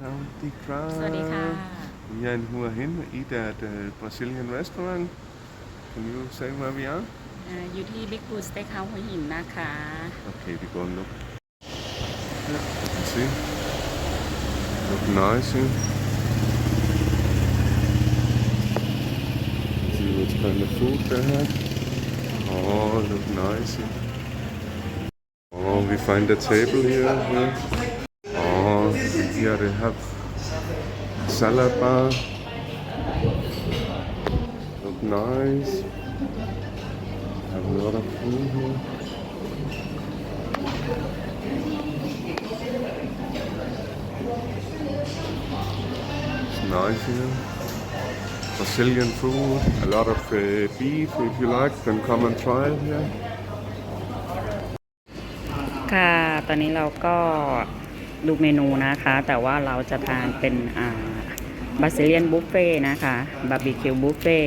สวัสดีค่ะ We are in Hua Hin. We eat at a Brazilian restaurant. Can you say where we are? อยู่ที่ Big Bull Steakhouse หัวหินนะคะ Okay, we go and look. Yeah, you can see. Look nice here. See what kind of food they have. Oh, look nice here. Oh, we find a table here. Oh, here they have salad bar. Look nice. Have a lot of food here. It's nice here. Brazilian food, a lot of beef. If you like, then come and try it here. ค่ะ ตอนนี้เราก็ดูเมนูนะคะ แต่ว่าเราจะทานเป็นบราซิเลียนบุฟเฟ่นะคะบาร์บีคิวบุฟเฟ่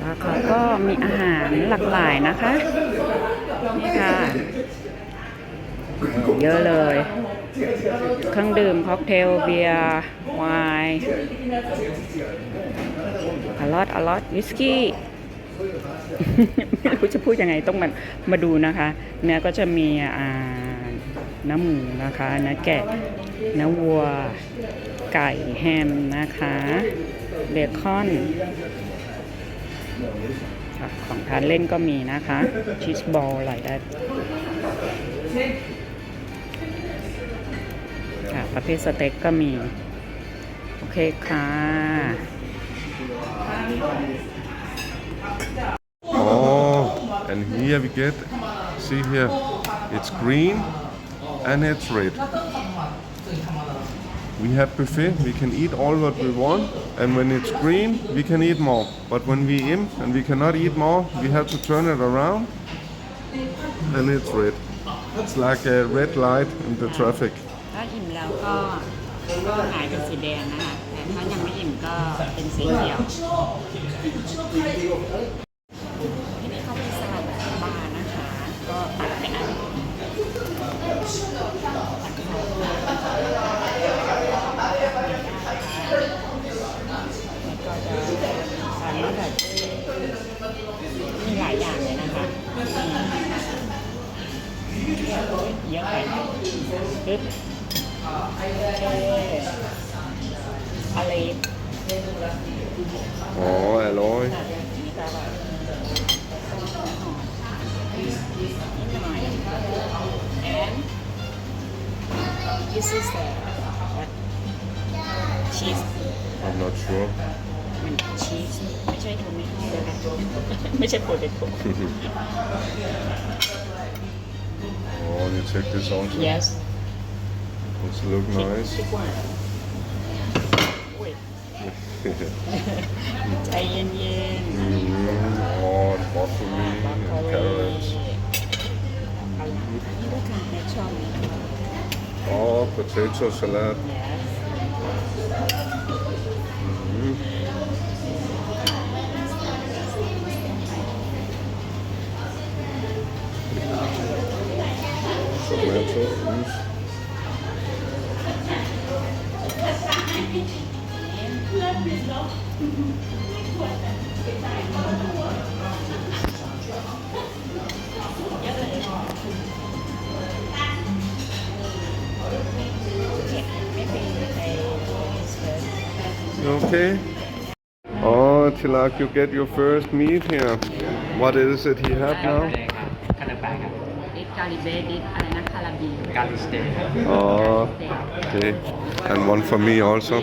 แล้วเขาก็มีอาหารหลากหลายนะคะนี่ค่ะเยอะเลยเครื่องดื่มค็อกเทลเบียร์ไวน์อลอตวิสกี้ไม่รู้จะพูดยังไงต้องมาดูนะคะเนื้อก็จะมีเนื้อหมูนะคะเนื้อแกะเนื้อวัวไก่แฮมนะคะเบคอนของทานเล่นก็มีนะคะชีสบอลอะไรได้ค่ะประเภทสเต็กก็มีโอเคค่ะ Oh, and here we get, see here, it's green and it's red. We have buffet, we can eat all what we want, and when it's green, we can eat more. But when we aim and we cannot eat more, we have to turn it around, and it's red. It's like a red light in the traffic. ถ้าอิ่มแล้วก็หายเป็นสีแดงนะคะแต่ถ้ายังไม่อิ่มก็เป็นสีเขียวที่นี่เขาเป็นสลัดบาร์นะคะก็ตักไปอันมีหลายอย่างเลยนะคะเยอะไปปึ๊บอะไรอ๋ออร่อยThis is what cheese I'm not sure มันชีสไม่ใช่โทมิโต้นะคะไม่ใช่โปเตโต้ Oh, you check this also? Yes Does it look nice? ใจเย็นOh, and broccoli and carrots. นี่ก็คือแม่ชอบ Oh, potato salad. Tomato juice. You okay? Oh, Tilak, you get your first meat here. What is it he have now? คาราบาครับดิกาลิเบดิอะไรนะคาราบีกาลิสเต้ Oh, okay. And one for me also.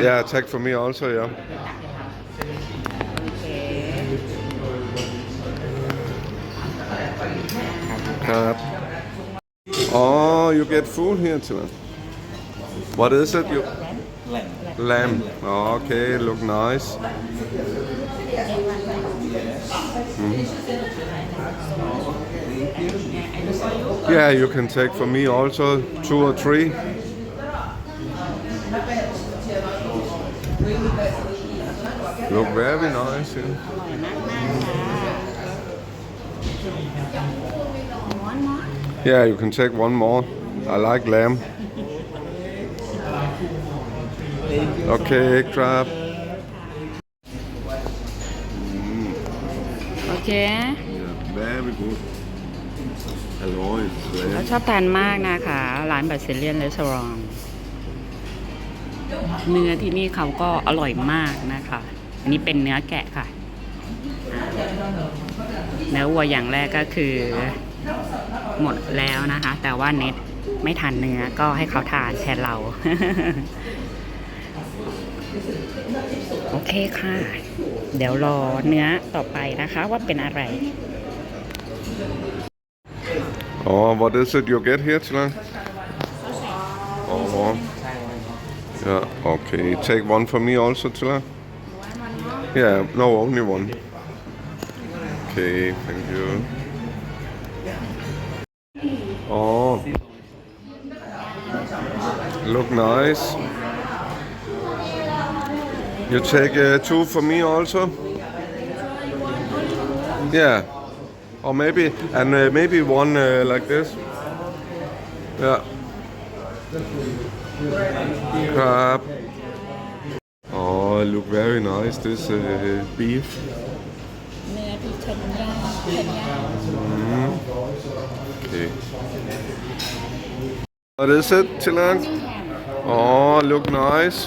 Yeah, take for me also, yeah. Oh, you get food here too. What is it? You lamb. Oh, okay, look nice. Yeah, you can take for me also 2 or 3. Look very nice here. Yeah, you can take one more. I like lamb. Okay, crab. โอเค Yeah, very good. Alloy, เรา lamb. ชอบทานมากนะคะร้านบาซิเลียนรีสอร์ทเนื้อที่นี่เขาก็อร่อยมากนะคะอันนี้เป็นเนื้อแกะค่ะเนื้อวัวอย่างแรกก็คือหมดแล้วนะคะแต่ว่าเน็ตไม่ทานเนื้อก็ให้เขาทานแทนเรา โอเคค่ะ เดี๋ยวรอเนื้อต่อไปนะคะว่าเป็นอะไร Oh, what is it you get here, Chilang? Oh, yeah, okay. Take one for me also, Chilang. Yeah, no, only one. Okay, thank you. Oh, look nice. You take two for me also. Yeah, or maybe and maybe one like this. Yeah. Crab. Oh, look very nice. This beef. เนื้อที่เค็มย่าง Okay. What is it, Chilang? Oh, look nice.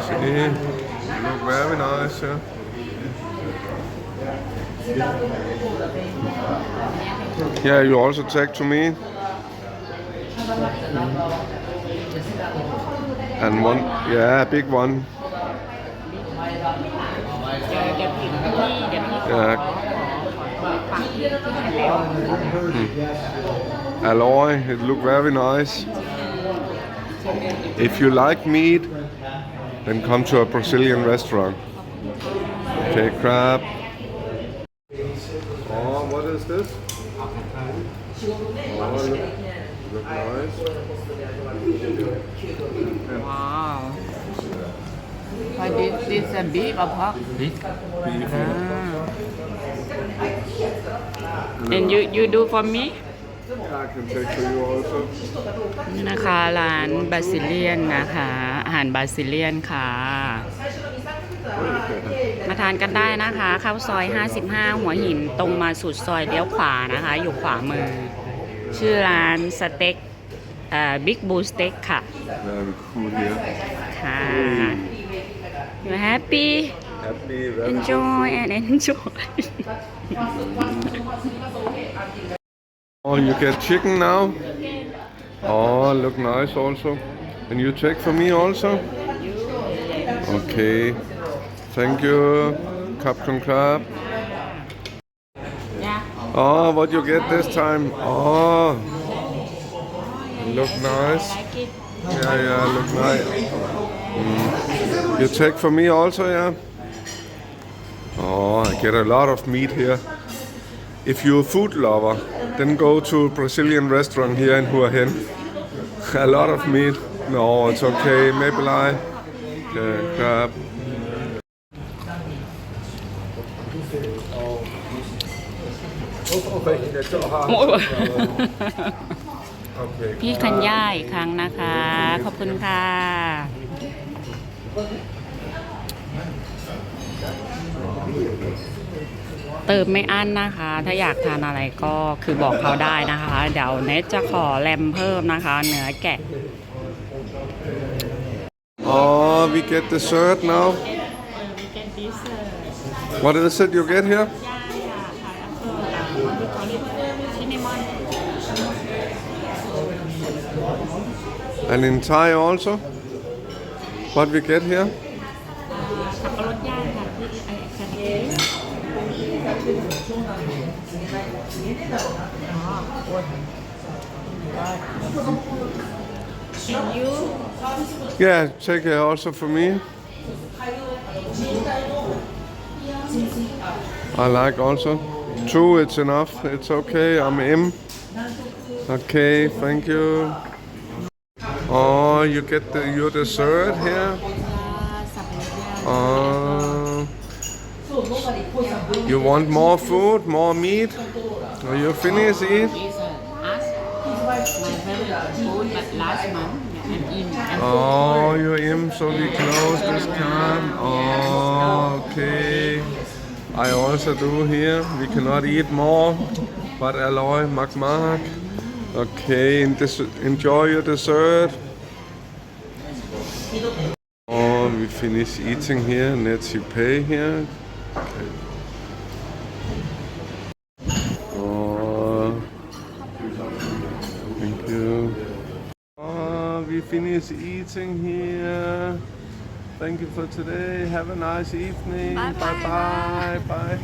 See, look very nice, yeah. Yeah, you also take to me. And one, yeah, big one. เดี๋ยวผิดที่เดี๋ยวพี่ขอ Yeah. ฝากที่ให้แล้ว Alloy, it look very nice. If you like meat, then come to a Brazilian restaurant. Okay, crab. Oh, what is this? Oh, look nice. ว้าว Why this a beef or pork? Beef. And you do for me? I can take to you also. นี่นะคะร้านบาซิเลียนนะคะอาหารบาซิเลียนค่ะ มาทานกันได้นะคะ เข้าซอย 55 หัวหินตรงมาสุดซอยเลี้ยวขวานะคะ อยู่ขวามือ ชื่อร้านสเต็กBig Bull Steak ค่ะ Very cool here. ค่ะ You happy Happy, very enjoy and enjoy Oh, you get chicken now? Oh, look nice also. And you take for me also? Okay. Thank you, Captain Crab. Yeah. Oh, what you get this time? Oh, look nice. Like it Yeah, look nice. You take for me also, yeah? Oh, I get a lot of meat here. If you're a food lover, then go to a Brazilian restaurant here in Hua Hin. A lot of meat. No, it's okay. Maybe I. Crab. Okay. พี่คันย่าอีกครั้งนะคะ ขอบคุณค่ะ เติมไม่อั้นนะคะ ถ้าอยากทานอะไรก็คือบอกเขาได้นะคะ เดี๋ยวเนทจะขอแรมเพิ่มนะคะ เนื้อแกะ Oh, we get dessert now. What is it you get here? And in Thai also? What we get here? สับปะรดย่างค่ะที่ Yeah, take it also for me. I like also. Two, it's enough. It's okay. I'm in. Okay, thank you. Oh, you get your dessert here. You want more food, more meat? So you finish eat? Is ask my favorite food, but last month I'm in. Oh, you're in, so we close this can. Oh, okay. I also do here. We cannot eat more, but alloy mag. Okay, enjoy your dessert. Oh, we finish eating here. Let's you pay here. Okay. Oh, thank you. Oh, we finish eating here. Thank you for today. Have a nice evening. Bye bye. Bye.